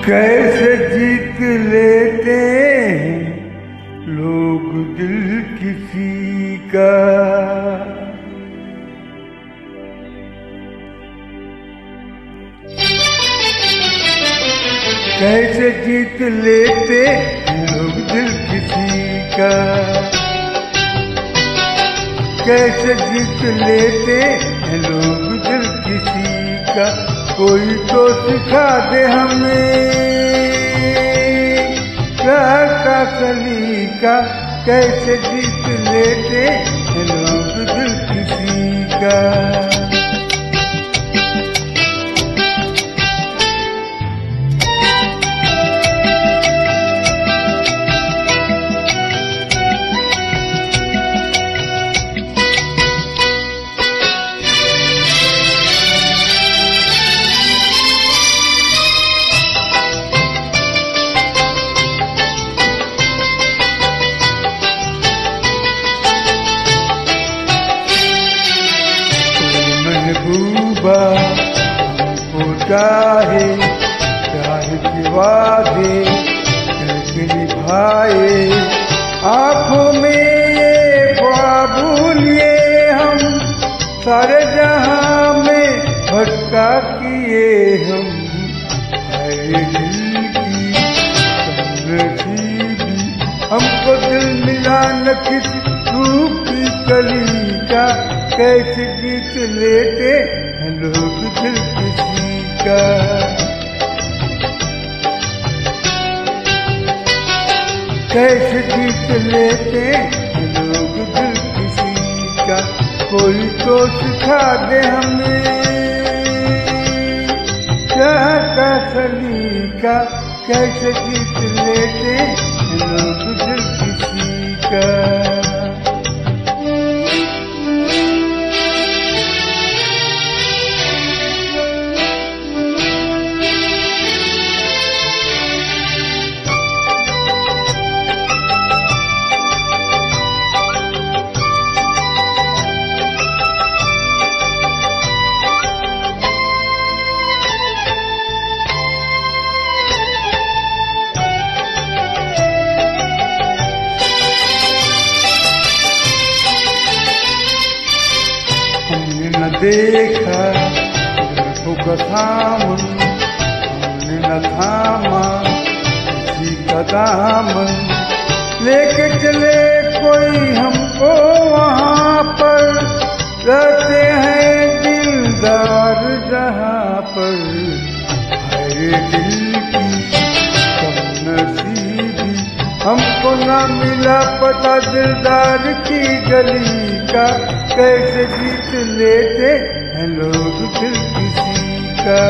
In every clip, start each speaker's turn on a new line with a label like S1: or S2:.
S1: कैसे जीत लेते हैं लोग दिल किसी का। कैसे जीत लेते हैं लोग दिल किसी का। कैसे जीत लेते हैं लोग दिल किसी का। कोई तो सिखा दे हमें प्यार का सलीका। कैसे जीत लेते हैं लोग दिल किसी का। महबूबा हमको चाहे चाहे के वादे करके निभाए। आँखों में ये ख्वाब लिए हम सारे जहां में भटका किए हम। हरे दिल की नसीबी हमको दिल मिला न किसी रूप की कली का। कैसे जीत लेते हैं लोग दिल किसी का। कैसे जीत लेते हैं लोग दिल किसी का। कोई तो सिखा दे हमें प्यार का सलीका। कैसे जीत लेते हैं लोग दिल किसी का। न देखा जुल्फों का थामन। हमने न थामा किसी का दामन। लेके चले कोई हमको वहाँ पर रहते हैं दिलदार जहाँ पर। हरे दिल की कमनसीबी हमको न मिला पता दिलदार की गली का। कैसे जीत लेते हैं लोग दिल किसी का।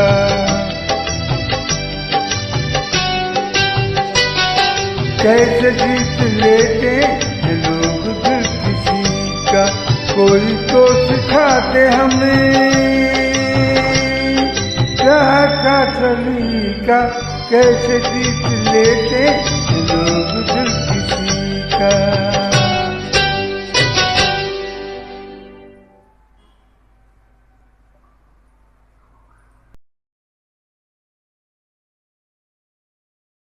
S1: कैसे जीत लेते हैं लोग दिल किसी का। कोई तो सिखा दे हमें प्यार का सलीका। कैसे जीत लेते हैं लोग दिल किसी का।